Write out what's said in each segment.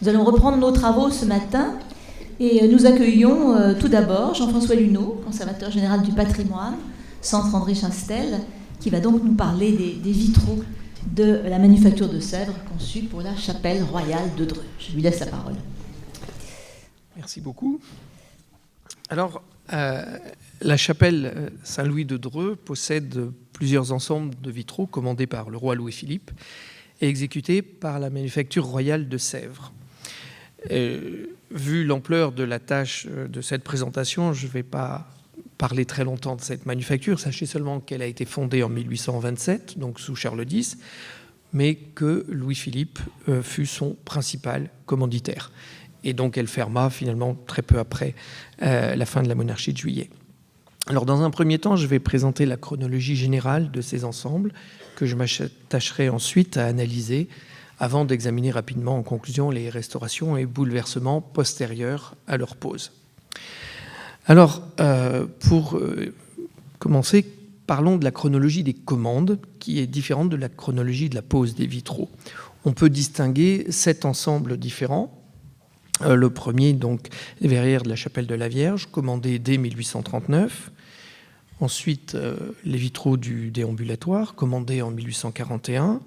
Nous allons reprendre nos travaux ce matin et nous accueillons tout d'abord Jean-François Luneau, conservateur général du patrimoine, Centre André Chastel, qui va donc nous parler des vitraux de la manufacture de Sèvres conçue pour la chapelle royale de Dreux. Je lui laisse la parole. Merci beaucoup. Alors, la chapelle Saint-Louis de Dreux possède plusieurs ensembles de vitraux commandés par le roi Louis-Philippe et exécutés par la manufacture royale de Sèvres. Vu l'ampleur de la tâche de cette présentation, je ne vais pas parler très longtemps de cette manufacture. Sachez seulement qu'elle a été fondée en 1827, donc sous Charles X, mais que Louis-Philippe fut son principal commanditaire. Et donc elle ferma finalement très peu après la fin de la monarchie de Juillet. Alors dans un premier temps, je vais présenter la chronologie générale de ces ensembles que je m'attacherai ensuite à analyser avant d'examiner rapidement en conclusion les restaurations et bouleversements postérieurs à leur pose. Alors, pour commencer, parlons de la chronologie des commandes, qui est différente de la chronologie de la pose des vitraux. On peut distinguer 7 ensembles différents. Le premier, donc, les verrières de la chapelle de la Vierge, commandées dès 1839. Ensuite, les vitraux du déambulatoire, commandés en 1841.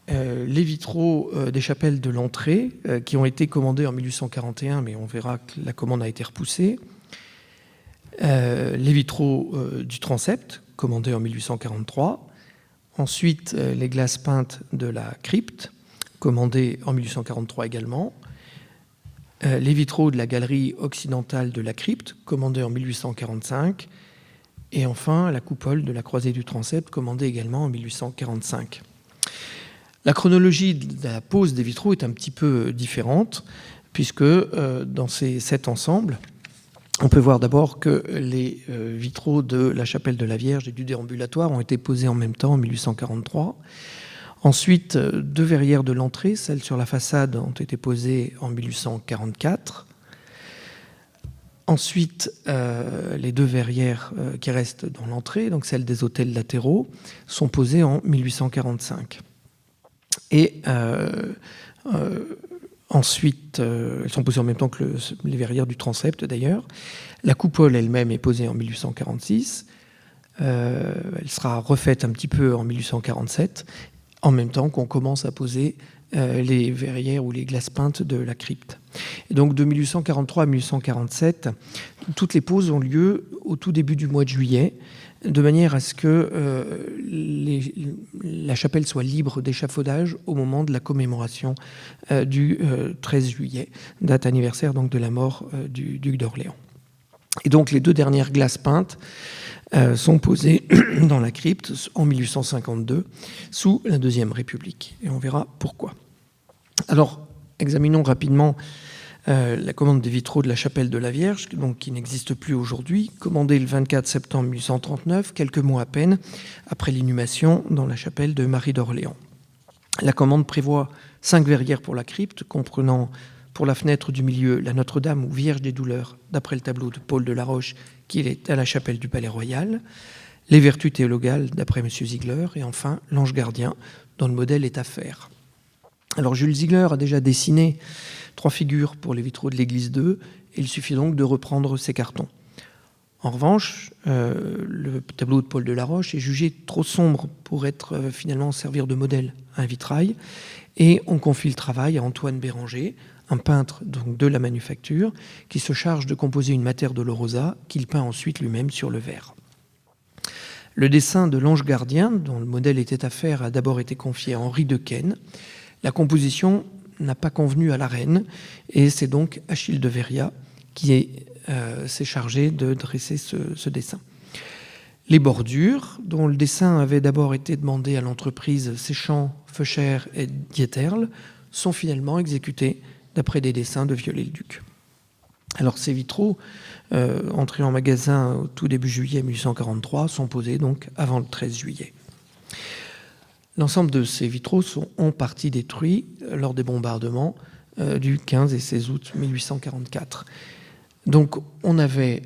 Les vitraux des chapelles de l'entrée, qui ont été commandés en 1841, mais on verra que la commande a été repoussée. Les vitraux du transept, commandés en 1843. Ensuite, les glaces peintes de la crypte, commandés en 1843 également. Les vitraux de la galerie occidentale de la crypte, commandés en 1845. Et enfin, la coupole de la croisée du transept, commandée également en 1845. La chronologie de la pose des vitraux est un petit peu différente, puisque dans ces 7 ensembles, on peut voir d'abord que les vitraux de la chapelle de la Vierge et du déambulatoire ont été posés en même temps en 1843. Ensuite, 2 verrières de l'entrée, celles sur la façade, ont été posées en 1844. Ensuite, les 2 verrières qui restent dans l'entrée, donc celles des autels latéraux, sont posées en 1845. Et ensuite, elles sont posées en même temps que les verrières du transept d'ailleurs. La coupole elle-même est posée en 1846. Elle sera refaite un petit peu en 1847, en même temps qu'on commence à poser les verrières ou les glaces peintes de la crypte. Et donc de 1843 à 1847, toutes les poses ont lieu au tout début du mois de juillet, de manière à ce que la chapelle soit libre d'échafaudage au moment de la commémoration du 13 juillet, date anniversaire donc de la mort du duc d'Orléans. Et donc les 2 dernières glaces peintes sont posées dans la crypte en 1852 sous la Deuxième République. Et on verra pourquoi. Alors, examinons rapidement la commande des vitraux de la chapelle de la Vierge, donc, qui n'existe plus aujourd'hui, commandée le 24 septembre 1839, quelques mois à peine après l'inhumation dans la chapelle de Marie d'Orléans. La commande prévoit 5 verrières pour la crypte, comprenant pour la fenêtre du milieu la Notre-Dame ou Vierge des Douleurs, d'après le tableau de Paul de la Roche, qui est à la chapelle du Palais Royal, les Vertus théologales, d'après M. Ziegler, et enfin l'Ange gardien, dont le modèle est à faire. Alors Jules Ziegler a déjà dessiné 3 figures pour les vitraux de l'église d'Eu, et il suffit donc de reprendre ces cartons. En revanche, le tableau de Paul de la Roche est jugé trop sombre pour être finalement servir de modèle à un vitrail, et on confie le travail à Antoine Béranger, un peintre donc de la manufacture, qui se charge de composer une Mater Dolorosa qu'il peint ensuite lui-même sur le verre. Le dessin de l'Ange gardien, dont le modèle était à faire, a d'abord été confié à Henri Dequesne. La composition n'a pas convenu à la reine, et c'est donc Achille de Véria qui s'est chargé de dresser ce dessin. Les bordures, dont le dessin avait d'abord été demandé à l'entreprise Séchant, Feucher et Dieterle, sont finalement exécutées d'après des dessins de Viollet-le-Duc. Alors ces vitraux, entrés en magasin au tout début juillet 1843, sont posés donc avant le 13 juillet. L'ensemble de ces vitraux sont en partie détruits lors des bombardements du 15 et 16 août 1844. Donc on avait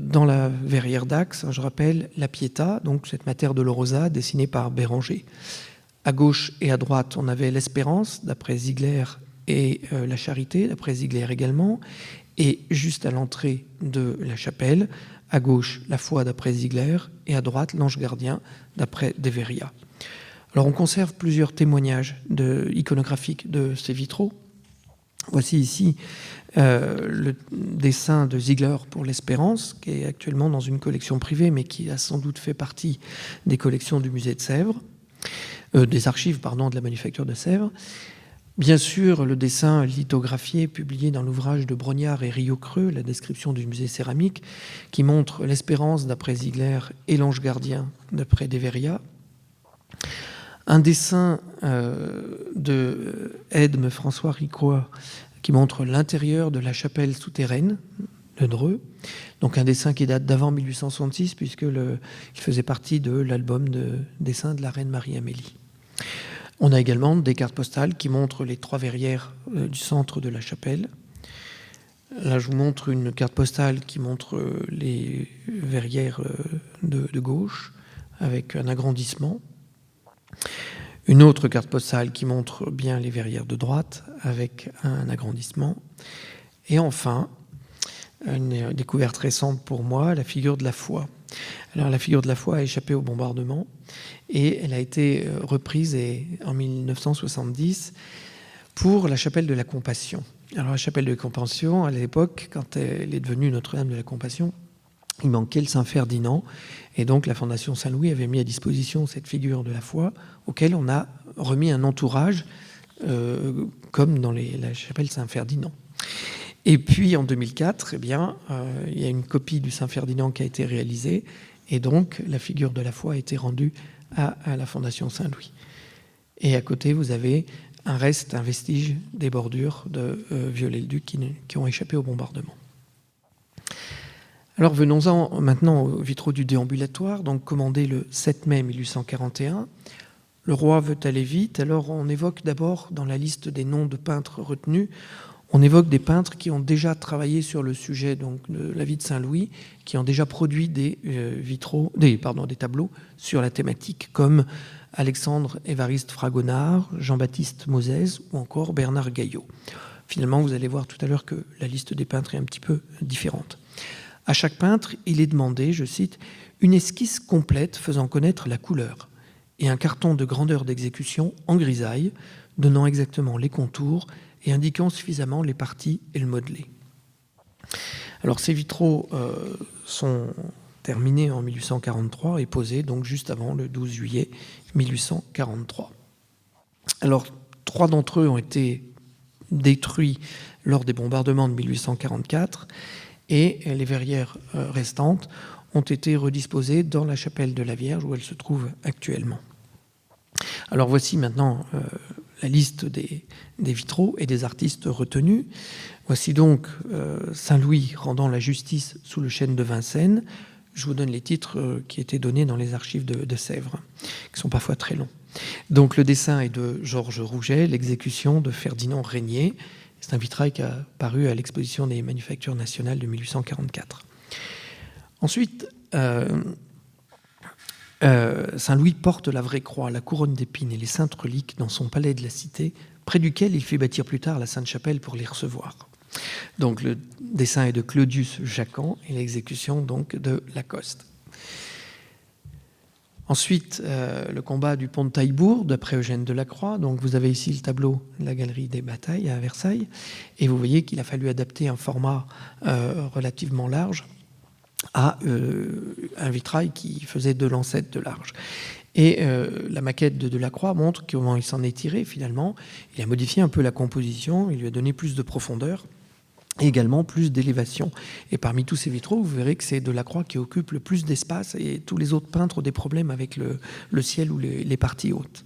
dans la verrière d'Axe, je rappelle, la Pietà, donc cette Mater Dolorosa dessinée par Béranger. À gauche et à droite, on avait l'Espérance, d'après Ziegler et la Charité, d'après Ziegler également, et juste à l'entrée de la chapelle, à gauche, la foi d'après Ziegler, et à droite, l'ange gardien d'après Deveria. Alors on conserve plusieurs témoignages iconographiques de ces vitraux. Voici ici le dessin de Ziegler pour l'Espérance, qui est actuellement dans une collection privée, mais qui a sans doute fait partie des collections du musée de Sèvres, des archives, de la manufacture de Sèvres. Bien sûr, le dessin lithographié publié dans l'ouvrage de Brognard et Rieucreux, la description du musée céramique, qui montre l'Espérance d'après Ziegler et l'ange gardien d'après Deveria. Un dessin de Edme François Ricroix qui montre l'intérieur de la chapelle souterraine de Dreux. Donc un dessin qui date d'avant 1866 puisqu'il faisait partie de l'album de dessins de la reine Marie-Amélie. On a également des cartes postales qui montrent les 3 verrières du centre de la chapelle. Là, je vous montre une carte postale qui montre les verrières de gauche avec un agrandissement. Une autre carte postale qui montre bien les verrières de droite avec un agrandissement. Et enfin, une découverte récente pour moi, la figure de la foi. Alors la figure de la foi a échappé au bombardement et elle a été reprise en 1970 pour la chapelle de la Compassion. Alors la chapelle de la Compassion, à l'époque, quand elle est devenue Notre-Dame de la Compassion, il manquait le Saint-Ferdinand et donc la Fondation Saint-Louis avait mis à disposition cette figure de la foi auquel on a remis un entourage comme dans la chapelle Saint-Ferdinand. Et puis en 2004, il y a une copie du Saint-Ferdinand qui a été réalisée et donc la figure de la foi a été rendue à la Fondation Saint-Louis. Et à côté, vous avez un vestige des bordures de Viollet-le-Duc qui ont échappé au bombardement. Alors venons-en maintenant aux vitraux du déambulatoire, donc commandés le 7 mai 1841. Le roi veut aller vite, alors on évoque d'abord dans la liste des noms de peintres retenus, on évoque des peintres qui ont déjà travaillé sur le sujet donc, de la vie de Saint-Louis, qui ont déjà produit des tableaux sur la thématique, comme Alexandre Évariste Fragonard, Jean-Baptiste Mozès ou encore Bernard Gaillot. Finalement, vous allez voir tout à l'heure que la liste des peintres est un petit peu différente. À chaque peintre, il est demandé, je cite, une esquisse complète faisant connaître la couleur et un carton de grandeur d'exécution en grisaille, donnant exactement les contours et indiquant suffisamment les parties et le modelé. Alors ces vitraux sont terminés en 1843 et posés donc juste avant le 12 juillet 1843. Alors 3 d'entre eux ont été détruits lors des bombardements de 1844 et les verrières restantes ont été redisposées dans la chapelle de la Vierge où elles se trouvent actuellement. Alors voici maintenant la liste des vitraux et des artistes retenus. Voici donc Saint-Louis rendant la justice sous le chêne de Vincennes. Je vous donne les titres qui étaient donnés dans les archives de Sèvres, qui sont parfois très longs. Donc le dessin est de Georges Rouget, l'exécution de Ferdinand Régnier. C'est un vitrail qui a paru à l'exposition des Manufactures nationales de 1844. Ensuite, Saint-Louis porte la vraie croix, la couronne d'épines et les saintes reliques dans son palais de la Cité, près duquel il fait bâtir plus tard la Sainte-Chapelle pour les recevoir. Donc le dessin est de Claudius Jacquan et l'exécution donc de Lacoste. Ensuite, le combat du pont de Taillebourg, d'après Eugène Delacroix. Donc vous avez ici le tableau de la galerie des batailles à Versailles. Et vous voyez qu'il a fallu adapter un format relativement large à un vitrail qui faisait 2 lancettes de large. Et la maquette de Delacroix montre comment il s'en est tiré finalement. Il a modifié un peu la composition, il lui a donné plus de profondeur et également plus d'élévation. Et parmi tous ces vitraux, vous verrez que c'est Delacroix qui occupe le plus d'espace et tous les autres peintres ont des problèmes avec le ciel ou les parties hautes.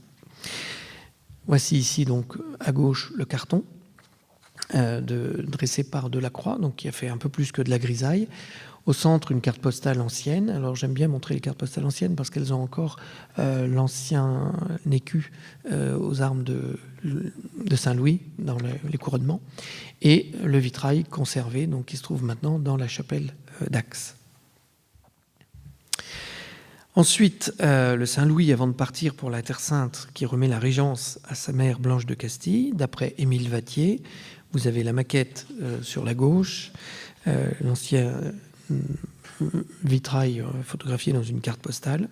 Voici ici donc à gauche le carton dressé par Delacroix, donc qui a fait un peu plus que de la grisaille. Au centre, une carte postale ancienne. Alors j'aime bien montrer les cartes postales anciennes parce qu'elles ont encore l'ancien écu aux armes de Saint-Louis dans les couronnements et le vitrail conservé donc, qui se trouve maintenant dans la chapelle d'Ax. Ensuite, le Saint-Louis, avant de partir pour la Terre Sainte, qui remet la régence à sa mère Blanche de Castille, d'après Émile Vattier. Vous avez la maquette sur la gauche, l'ancien vitrail photographié dans une carte postale,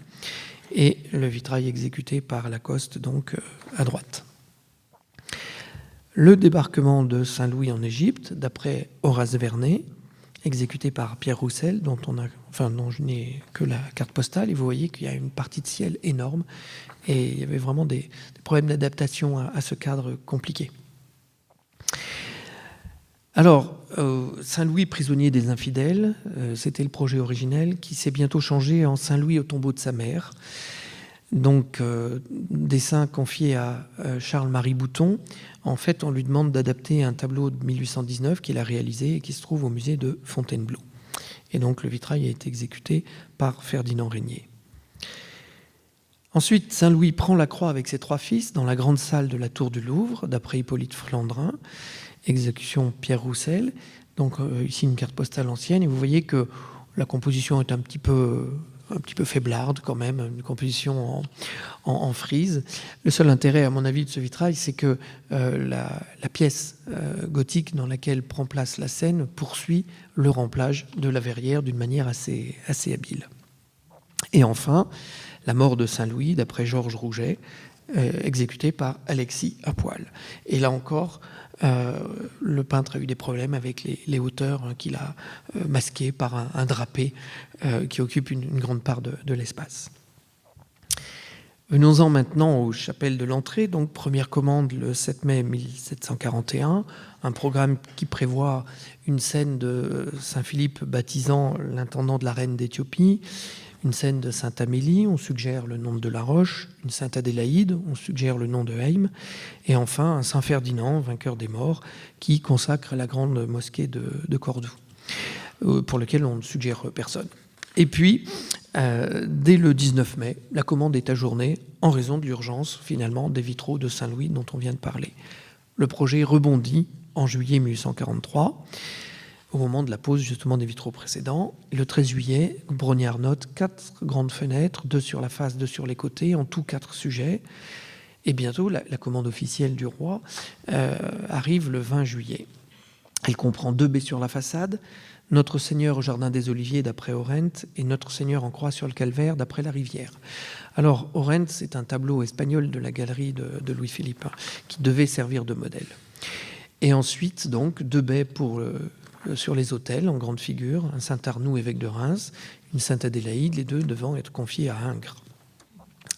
et le vitrail exécuté par Lacoste, donc à droite. Le débarquement de Saint-Louis en Égypte, d'après Horace Vernet, exécuté par Pierre Roussel, dont je n'ai que la carte postale, et vous voyez qu'il y a une partie de ciel énorme, et il y avait vraiment des problèmes d'adaptation à ce cadre compliqué. Alors, Saint-Louis, prisonnier des infidèles, c'était le projet originel, qui s'est bientôt changé en Saint-Louis au tombeau de sa mère. Donc, dessin confié à Charles-Marie Bouton. En fait, on lui demande d'adapter un tableau de 1819 qu'il a réalisé et qui se trouve au musée de Fontainebleau. Et donc, le vitrail a été exécuté par Ferdinand Régnier. Ensuite, Saint-Louis prend la croix avec ses 3 fils dans la grande salle de la Tour du Louvre, d'après Hippolyte Flandrin, exécution Pierre Roussel. Donc, ici, une carte postale ancienne. Et vous voyez que la composition est un petit peu faiblarde quand même, une composition en frise. Le seul intérêt, à mon avis, de ce vitrail, c'est que la pièce gothique dans laquelle prend place la scène poursuit le remplage de la verrière d'une manière assez habile. Et enfin, la mort de Saint-Louis, d'après Georges Rouget, exécutée par Alexis Apoil. Et là encore, le peintre a eu des problèmes avec les hauteurs qu'il a masquées par un drapé qui occupe une grande part de l'espace. Venons-en maintenant aux chapelles de l'entrée. Donc, première commande le 7 mai 1741, un programme qui prévoit une scène de Saint-Philippe baptisant l'intendant de la reine d'Éthiopie, une scène de Sainte-Amélie, on suggère le nom de la Roche, une Sainte-Adélaïde, on suggère le nom de Heim, et enfin un Saint-Ferdinand, vainqueur des morts, qui consacre la grande mosquée de Cordoue, pour lequel on ne suggère personne. Et puis, dès le 19 mai, la commande est ajournée en raison de l'urgence, finalement, des vitraux de Saint-Louis dont on vient de parler. Le projet rebondit en juillet 1843, au moment de la pose justement des vitraux précédents. Le 13 juillet, Brognard note 4 grandes fenêtres, 2 sur la face, 2 sur les côtés, en tout 4 sujets. Et bientôt, la commande officielle du roi arrive le 20 juillet. Elle comprend 2 baies sur la façade, Notre Seigneur au Jardin des Oliviers d'après Orent et Notre Seigneur en croix sur le calvaire d'après La Rivière. Alors, Orent, c'est un tableau espagnol de la galerie de Louis-Philippe qui devait servir de modèle. Et ensuite, donc, 2 baies sur les autels en grande figure, un Saint-Arnoux, évêque de Reims, une Sainte-Adélaïde, les 2 devant être confiés à Ingres.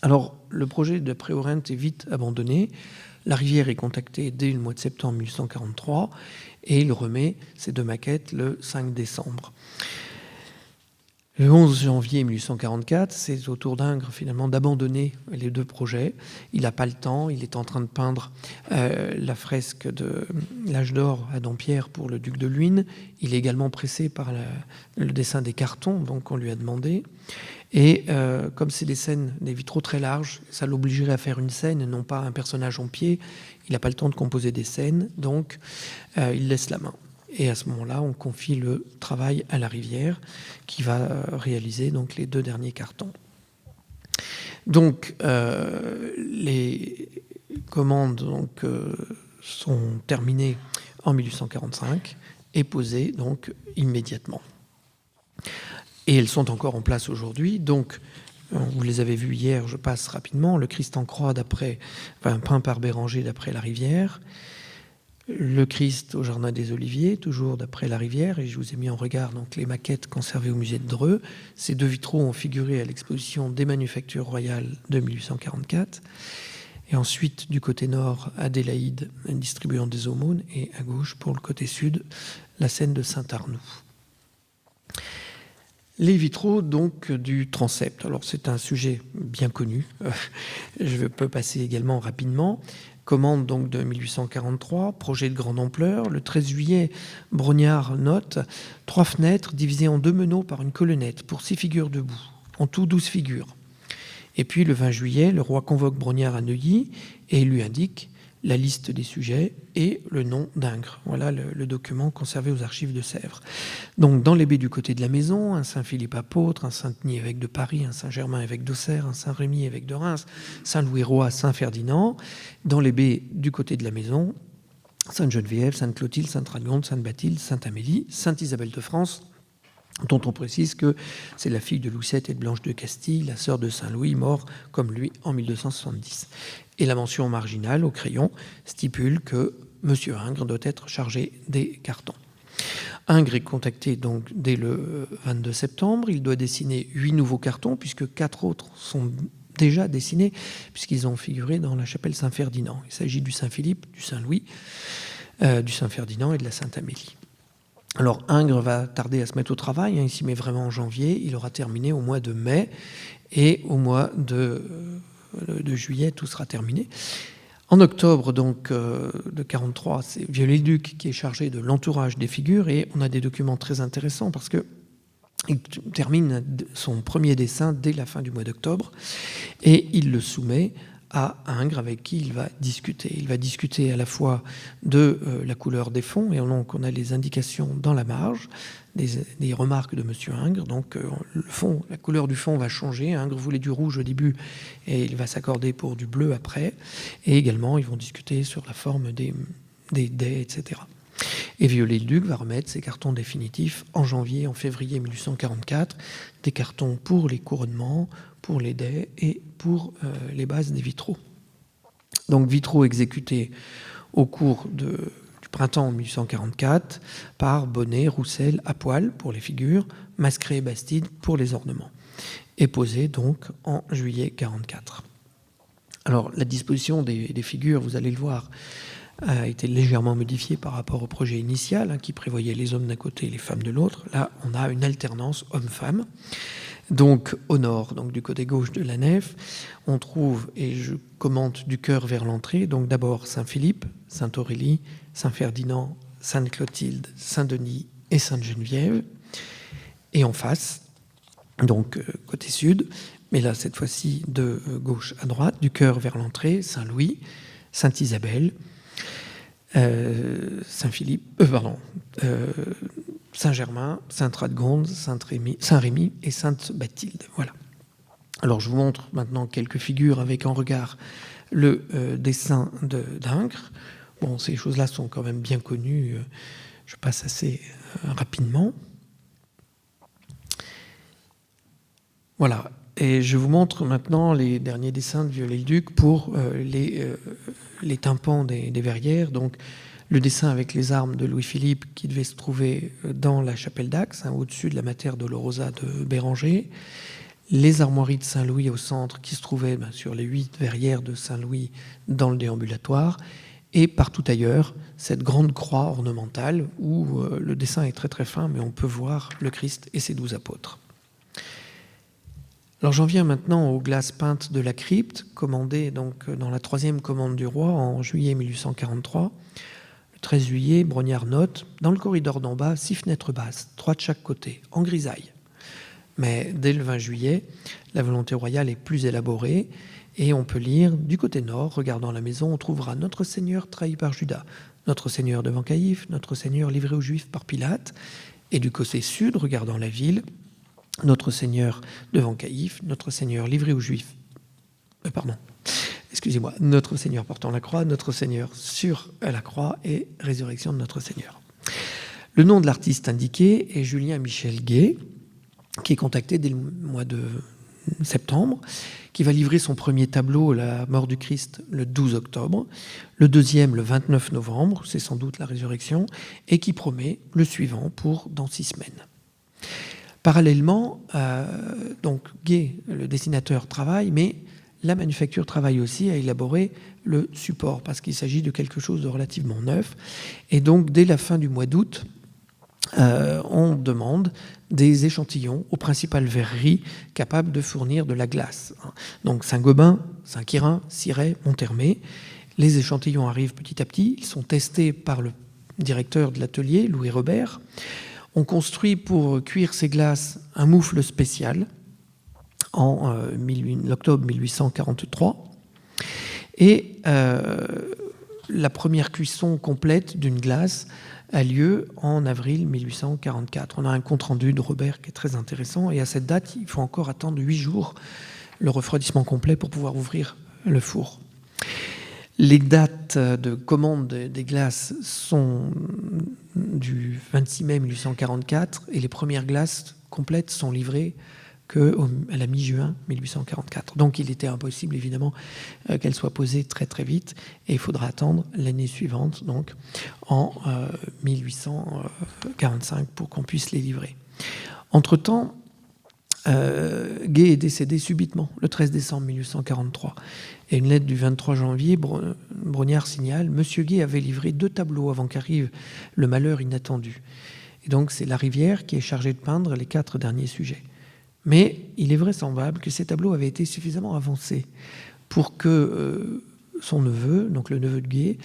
Alors, le projet d'après Orent est vite abandonné. La Rivière est contactée dès le mois de septembre 1843 et il remet ces 2 maquettes le 5 décembre. Le 11 janvier 1844, c'est au tour d'Ingres finalement d'abandonner les 2 projets. Il n'a pas le temps, il est en train de peindre la fresque de l'âge d'or à Dampierre pour le duc de Luynes. Il est également pressé par le dessin des cartons, donc on lui a demandé. Et comme c'est des scènes, des vitraux très larges, ça l'obligerait à faire une scène et non pas un personnage en pied. Il n'a pas le temps de composer des scènes, donc il laisse la main. Et à ce moment-là, on confie le travail à La Rivière, qui va réaliser donc les 2 derniers cartons. Donc, les commandes donc, sont terminées en 1845 et posées donc immédiatement. Et elles sont encore en place aujourd'hui. Donc, vous les avez vues hier, je passe rapidement. Le Christ en croix peint par Béranger d'après La Rivière. Le Christ au Jardin des Oliviers, toujours d'après La Rivière, et je vous ai mis en regard donc, les maquettes conservées au musée de Dreux. Ces 2 vitraux ont figuré à l'exposition des Manufactures Royales de 1844. Et ensuite, du côté nord, Adélaïde distribuant des aumônes, et à gauche, pour le côté sud, la scène de Saint-Arnoux. Les vitraux donc du transept. Alors c'est un sujet bien connu. Je peux passer également rapidement. Commande donc de 1843, projet de grande ampleur. Le 13 juillet, Brognard note 3 fenêtres divisées en 2 meneaux par une colonnette pour 6 figures debout. En tout 12 figures. Et puis le 20 juillet, le roi convoque Brognard à Neuilly et il lui indique la liste des sujets et le nom d'Ingres. Voilà le document conservé aux archives de Sèvres. Donc dans les baies du côté de la maison, un Saint-Philippe apôtre, un Saint-Denis évêque de Paris, un Saint-Germain évêque d'Auxerre, un Saint-Rémy évêque de Reims, Saint-Louis-Roi, Saint-Ferdinand. Dans les baies du côté de la maison, Sainte-Geneviève, Sainte-Clotilde, Sainte-Radegonde, Sainte-Bathilde, Sainte-Amélie, Sainte-Isabelle de France, dont on précise que c'est la fille de Louis VII et de Blanche de Castille, la sœur de Saint-Louis, mort comme lui en 1270. Et la mention marginale au crayon stipule que M. Ingres doit être chargé des cartons. Ingres est contacté donc dès le 22 septembre. Il doit dessiner 8 nouveaux cartons, puisque 4 autres sont déjà dessinés, puisqu'ils ont figuré dans la chapelle Saint-Ferdinand. Il s'agit du Saint-Philippe, du Saint-Louis, du Saint-Ferdinand et de la Sainte-Amélie. Alors Ingres va tarder à se mettre au travail, il s'y met vraiment en janvier, il aura terminé au mois de mai, et au mois de juillet, tout sera terminé. En octobre donc, de 43, c'est Viollet-le-Duc qui est chargé de l'entourage des figures, et on a des documents très intéressants parce qu'il termine son premier dessin dès la fin du mois d'octobre, et il le soumet à Ingres, avec qui il va discuter. Il va discuter à la fois de la couleur des fonds, et donc on a les indications dans la marge, des remarques de M. Ingres. Donc le fond, la couleur du fond va changer. Ingres voulait du rouge au début, et il va s'accorder pour du bleu après. Et également, ils vont discuter sur la forme des dais, etc. Et Viollet-le-Duc va remettre ses cartons définitifs en février 1844, des cartons pour les couronnements, pour les dais et pour les bases des vitraux. Donc vitraux exécutés au cours du printemps 1844 par Bonnet, Roussel, à poil pour les figures, Mascret et Bastide pour les ornements, et posés donc en juillet 44. Alors la disposition des figures, vous allez le voir, a été légèrement modifiée par rapport au projet initial, qui prévoyait les hommes d'un côté et les femmes de l'autre. Là, on a une alternance homme-femme. Donc au nord, donc du côté gauche de la nef, on trouve, et je commente du chœur vers l'entrée, donc d'abord Saint-Philippe, Sainte-Aurélie, Saint-Ferdinand, Sainte-Clotilde, Saint-Denis et Sainte-Geneviève. Et en face, donc côté sud, mais là cette fois-ci de gauche à droite, du chœur vers l'entrée, Saint-Louis, Sainte-Isabelle, Saint-Philippe, Saint-Germain, Sainte-Radegonde, Saint-Rémy et Sainte-Bathilde. Voilà. Alors je vous montre maintenant quelques figures avec en regard le dessin d'Ingres. Bon, ces choses-là sont quand même bien connues. Je passe assez rapidement. Voilà. Et je vous montre maintenant les derniers dessins de Viollet-le-Duc pour les tympans des verrières. Donc, le dessin avec les armes de Louis-Philippe qui devait se trouver dans la chapelle d'Axe, au-dessus de la Mater Dolorosa de Béranger. Les armoiries de Saint-Louis au centre qui se trouvaient sur les 8 verrières de Saint-Louis dans le déambulatoire. Et partout ailleurs, cette grande croix ornementale où le dessin est très très fin, mais on peut voir le Christ et ses 12 apôtres. Alors j'en viens maintenant aux glaces peintes de la crypte, commandées donc dans la 3e commande du roi en juillet 1843. Le 13 juillet, Brognard note « Dans le corridor d'en bas, 6 fenêtres basses, 3 de chaque côté, en grisaille ». Mais dès le 20 juillet, la volonté royale est plus élaborée et on peut lire « Du côté nord, regardant la maison, on trouvera Notre Seigneur trahi par Judas, Notre Seigneur devant Caïphe, Notre Seigneur livré aux Juifs par Pilate. Et du côté sud, regardant la ville, Notre Seigneur devant Caïphe, Notre Seigneur livré aux Juifs. Notre Seigneur portant la croix, Notre Seigneur sur la croix et résurrection de Notre Seigneur. Le nom de l'artiste indiqué est Julien Michel Gay, qui est contacté dès le mois de septembre, qui va livrer son premier tableau, La mort du Christ, le 12 octobre, le deuxième le 29 novembre, c'est sans doute la résurrection, et qui promet le suivant pour dans 6 semaines. Parallèlement, donc Gay, le dessinateur, travaille, mais la manufacture travaille aussi à élaborer le support, parce qu'il s'agit de quelque chose de relativement neuf. Et donc, dès la fin du mois d'août, on demande des échantillons aux principales verreries capables de fournir de la glace. Donc Saint-Gobain, Saint-Quirin, Cirey, Monthermé. Les échantillons arrivent petit à petit, ils sont testés par le directeur de l'atelier, Louis Robert. On construit pour cuire ces glaces un moufle spécial en octobre 1843. Et la première cuisson complète d'une glace a lieu en avril 1844. On a un compte-rendu de Robert qui est très intéressant, et à cette date, il faut encore attendre 8 jours le refroidissement complet pour pouvoir ouvrir le four. Les dates de commande des glaces sont du 26 mai 1844, et les premières glaces complètes sont livrées qu'à la mi-juin 1844. Donc il était impossible évidemment qu'elles soient posées très très vite, et il faudra attendre l'année suivante, donc en 1845, pour qu'on puisse les livrer. Entre-temps, Gay est décédé subitement le 13 décembre 1843, et une lettre du 23 janvier, Brognard signale: Monsieur Gay avait livré 2 tableaux avant qu'arrive le malheur inattendu. Et donc c'est Larivière qui est chargé de peindre les 4 derniers sujets. Mais il est vraisemblable que ces tableaux avaient été suffisamment avancés pour que son neveu, donc le neveu de Gay,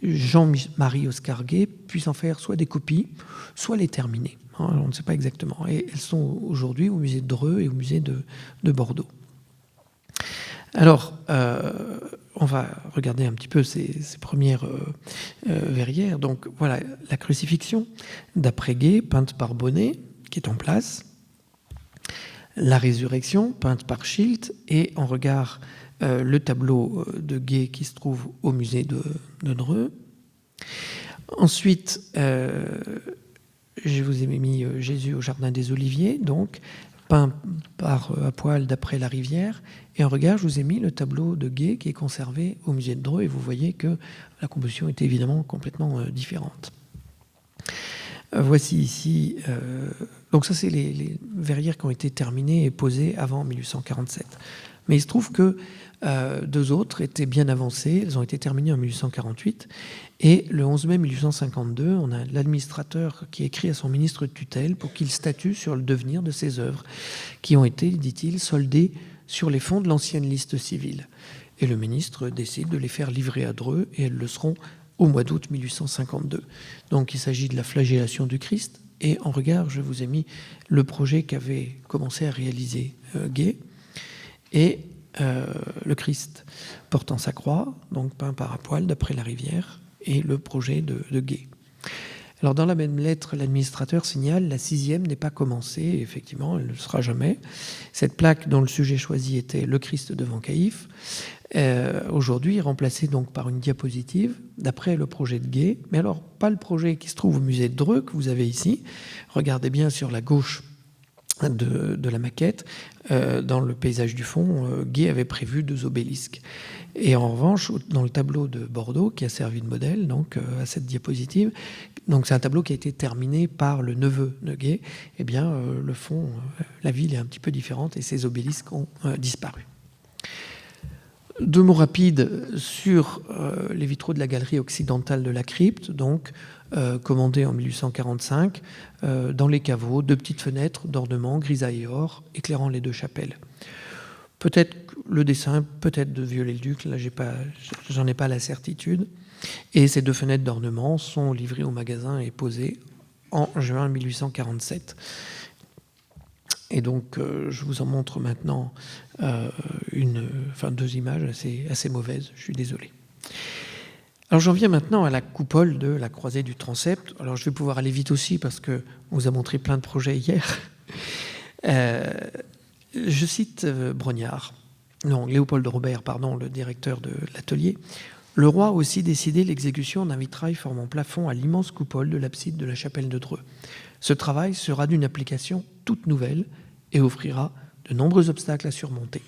Jean-Marie Oscar Gay, puisse en faire soit des copies, soit les terminer. On ne sait pas exactement. Et elles sont aujourd'hui au musée de Dreux et au musée de Bordeaux. Alors, on va regarder un petit peu ces premières verrières. Donc voilà, la crucifixion d'après Gay, peinte par Bonnet, qui est en place. La résurrection, peinte par Schilt, et en regard le tableau de Gay qui se trouve au musée de Dreux. Ensuite, je vous ai mis Jésus au jardin des Oliviers, donc peint par à poil d'après Larivière. Et en regard, je vous ai mis le tableau de Gay qui est conservé au musée de Dreux, et vous voyez que la composition est évidemment complètement différente. Voici ici, donc ça c'est les verrières qui ont été terminées et posées avant 1847. Mais il se trouve que 2 autres étaient bien avancées, elles ont été terminées en 1848, et le 11 mai 1852, on a l'administrateur qui écrit à son ministre de tutelle pour qu'il statue sur le devenir de ces œuvres, qui ont été, dit-il, soldées sur les fonds de l'ancienne liste civile. Et le ministre décide de les faire livrer à Dreux, et elles le seront au mois d'août 1852. Donc il s'agit de la flagellation du Christ, et en regard, je vous ai mis le projet qu'avait commencé à réaliser Gay, et le Christ portant sa croix, donc peint par à poil d'après Larivière, et le projet de Gay. Alors dans la même lettre, l'administrateur signale: la 6e n'est pas commencée, et effectivement, elle ne le sera jamais. Cette plaque dont le sujet choisi était le Christ devant Caïphe, aujourd'hui remplacée donc par une diapositive d'après le projet de Gay, mais alors pas le projet qui se trouve au musée de Dreux que vous avez ici. Regardez bien sur la gauche de la maquette, dans le paysage du fond, Gay avait prévu 2 obélisques. Et en revanche, dans le tableau de Bordeaux, qui a servi de modèle donc à cette diapositive, donc c'est un tableau qui a été terminé par le neveu de Gay, eh bien le fond, la ville est un petit peu différente, et ces obélisques ont disparu. 2 mots rapides sur les vitraux de la galerie occidentale de la crypte, donc commandés en 1845, dans les caveaux, 2 petites fenêtres d'ornement grisaille et or, éclairant les 2 chapelles. Peut-être le dessin, peut-être de Viollet-le-Duc, là j'en ai pas la certitude. Et ces 2 fenêtres d'ornement sont livrées au magasin et posées en juin 1847. Et donc, je vous en montre maintenant 2 images assez mauvaises, je suis désolé. Alors j'en viens maintenant à la coupole de la croisée du transept. Alors je vais pouvoir aller vite aussi parce qu'on vous a montré plein de projets hier. Je cite Léopold Robert, le directeur de l'atelier. Le roi a aussi décidé l'exécution d'un vitrail formant plafond à l'immense coupole de l'abside de la chapelle de Dreux. Ce travail sera d'une application toute nouvelle et offrira de nombreux obstacles à surmonter.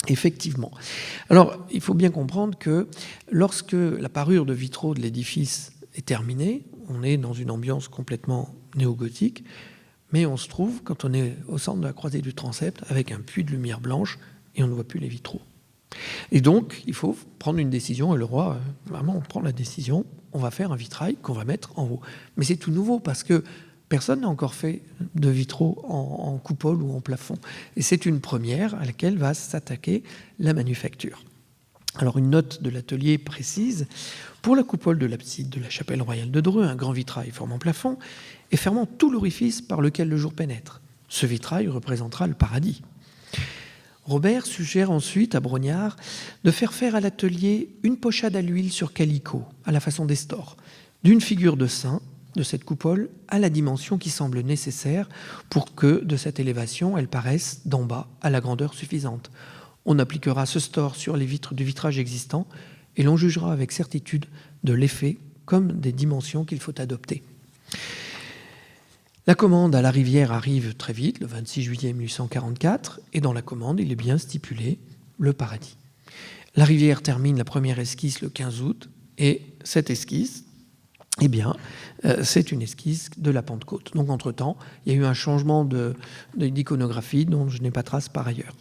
Effectivement. Alors, il faut bien comprendre que lorsque la parure de vitraux de l'édifice est terminée, on est dans une ambiance complètement néo-gothique, mais on se trouve, quand on est au centre de la croisée du transept, avec un puits de lumière blanche et on ne voit plus les vitraux. Et donc, il faut prendre une décision, et le roi, vraiment, on prend la décision, on va faire un vitrail qu'on va mettre en haut. Mais c'est tout nouveau parce que personne n'a encore fait de vitraux en coupole ou en plafond. Et c'est une première à laquelle va s'attaquer la manufacture. Alors une note de l'atelier précise: pour la coupole de l'abside de la chapelle royale de Dreux, un grand vitrail formant plafond et fermant tout l'orifice par lequel le jour pénètre. Ce vitrail représentera le paradis. Robert suggère ensuite à Brognard de faire à l'atelier une pochade à l'huile sur calicot, à la façon des stores, d'une figure de saint de cette coupole à la dimension qui semble nécessaire pour que, de cette élévation, elle paraisse d'en bas à la grandeur suffisante. On appliquera ce store sur les vitres du vitrage existant et l'on jugera avec certitude de l'effet comme des dimensions qu'il faut adopter. La commande à la Rivière arrive très vite, le 26 juillet 1844, et dans la commande, il est bien stipulé le paradis. La Rivière termine la première esquisse le 15 août, et cette esquisse, eh bien, c'est une esquisse de la Pentecôte. Donc, entre-temps, il y a eu un changement d'iconographie dont je n'ai pas trace par ailleurs.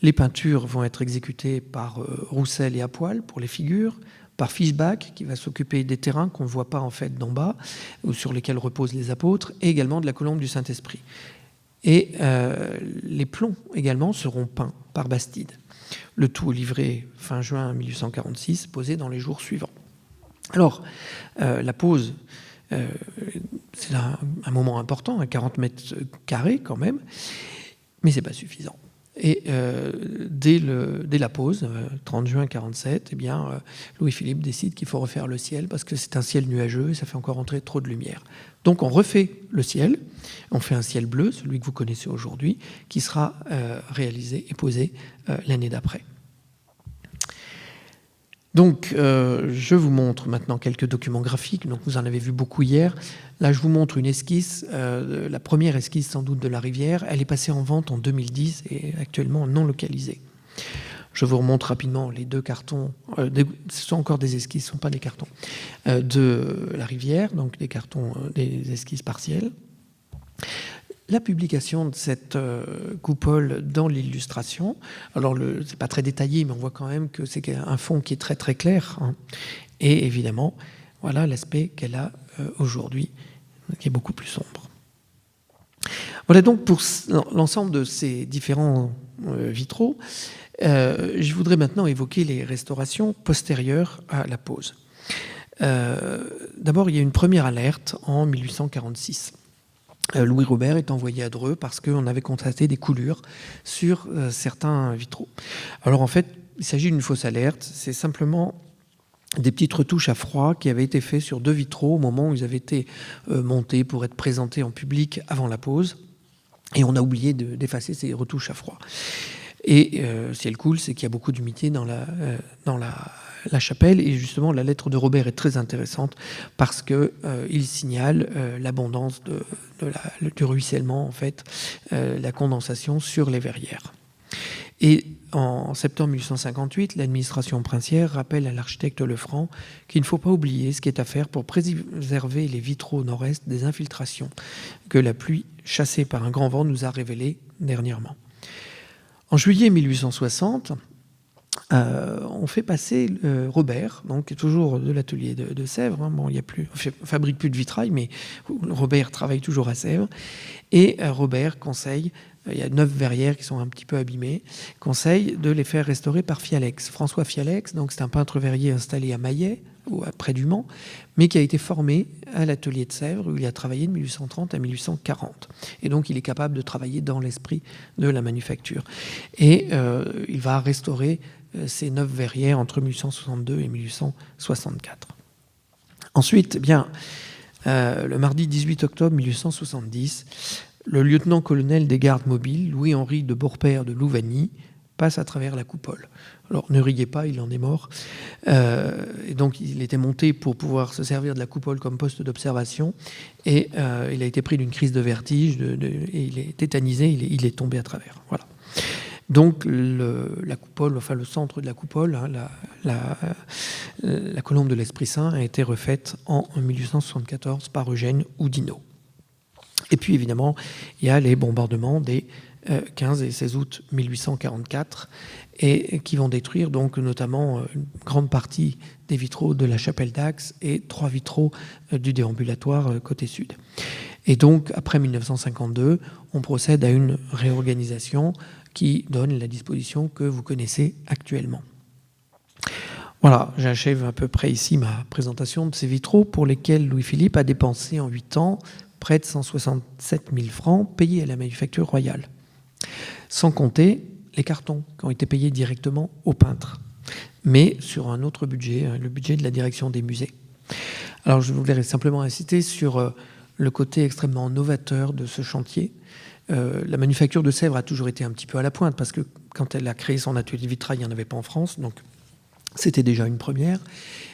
Les peintures vont être exécutées par Roussel et Apoil pour les figures, par Fischbach, qui va s'occuper des terrains qu'on ne voit pas en fait d'en bas, ou sur lesquels reposent les apôtres, et également de la colombe du Saint-Esprit. Et les plombs également seront peints par Bastide. Le tout livré fin juin 1846, posé dans les jours suivants. Alors, la pose, c'est un moment important, à 40 mètres carrés quand même, mais ce n'est pas suffisant. Et dès la pause, 30 juin 47, eh bien, Louis-Philippe décide qu'il faut refaire le ciel parce que c'est un ciel nuageux et ça fait encore entrer trop de lumière. Donc on refait le ciel, on fait un ciel bleu, celui que vous connaissez aujourd'hui, qui sera réalisé et posé l'année d'après. Donc, je vous montre maintenant quelques documents graphiques. Donc, vous en avez vu beaucoup hier. Là, je vous montre une esquisse, la première esquisse sans doute de la Rivière. Elle est passée en vente en 2010 et actuellement non localisée. Je vous remonte rapidement les deux cartons. Ce sont encore des esquisses, ce ne sont pas des cartons. De la Rivière, donc des cartons, des esquisses partielles. La publication de cette coupole dans l'illustration, alors c'est pas très détaillé, mais on voit quand même que c'est un fond qui est très très clair, hein. Et évidemment, voilà l'aspect qu'elle a aujourd'hui, qui est beaucoup plus sombre. Voilà donc pour l'ensemble de ces différents vitraux. Je voudrais maintenant évoquer les restaurations postérieures à la pose. D'abord, il y a une première alerte en 1846. Louis Robert est envoyé à Dreux parce qu'on avait constaté des coulures sur certains vitraux. Alors en fait, il s'agit d'une fausse alerte, c'est simplement des petites retouches à froid qui avaient été faites sur deux vitraux au moment où ils avaient été montés pour être présentés en public avant la pose, et on a oublié d'effacer ces retouches à froid. Et si elle coule, c'est qu'il y a beaucoup d'humidité dans la chapelle, et justement la lettre de Robert est très intéressante parce qu'il signale l'abondance du ruissellement, en fait, la condensation sur les verrières. Et en septembre 1858, l'administration princière rappelle à l'architecte Lefranc qu'il ne faut pas oublier ce qui est à faire pour préserver les vitraux nord-est des infiltrations que la pluie chassée par un grand vent nous a révélées dernièrement. En juillet 1860, on fait passer Robert, donc toujours de l'atelier de Sèvres. Hein. Bon, on fabrique plus de vitrail, mais Robert travaille toujours à Sèvres. Et Robert conseille, il y a 9 verrières qui sont un petit peu abîmées, conseille de les faire restaurer par Fialex. François Fialex, donc c'est un peintre verrier installé à Maillet, près du Mans, mais qui a été formé à l'atelier de Sèvres, où il a travaillé de 1830 à 1840. Et donc il est capable de travailler dans l'esprit de la manufacture. Et il va restaurer ces 9 verrières entre 1862 et 1864. Ensuite, le mardi 18 octobre 1870, le lieutenant-colonel des gardes mobiles, Louis-Henri de Beaurepaire de Louvagny, passe à travers la coupole. Alors ne riez pas, il en est mort. Et donc il était monté pour pouvoir se servir de la coupole comme poste d'observation, et il a été pris d'une crise de vertige, et il est tétanisé, il est tombé à travers. Voilà. Donc la coupole, enfin le centre de la coupole, hein, la colombe de l'Esprit Saint a été refaite en 1874 par Eugène Oudinot. Et puis évidemment, il y a les bombardements des 15 et 16 août 1844, et qui vont détruire donc notamment une grande partie des vitraux de la chapelle d'Axe et 3 vitraux du déambulatoire côté sud. Et donc après 1952, on procède à une réorganisation qui donne la disposition que vous connaissez actuellement. Voilà, j'achève à peu près ici ma présentation de ces vitraux pour lesquels Louis-Philippe a dépensé en 8 ans près de 167 000 francs payés à la manufacture royale. Sans compter les cartons qui ont été payés directement aux peintres, mais sur un autre budget, le budget de la direction des musées. Alors je voudrais simplement insister sur le côté extrêmement novateur de ce chantier. La manufacture de Sèvres a toujours été un petit peu à la pointe, parce que quand elle a créé son atelier de vitrail, il n'y en avait pas en France, donc c'était déjà une première.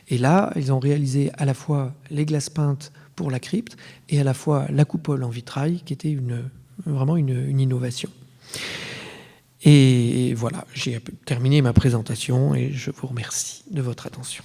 Et là, ils ont réalisé à la fois les glaces peintes pour la crypte et à la fois la coupole en vitrail, qui était vraiment une innovation. Et voilà, j'ai terminé ma présentation et je vous remercie de votre attention.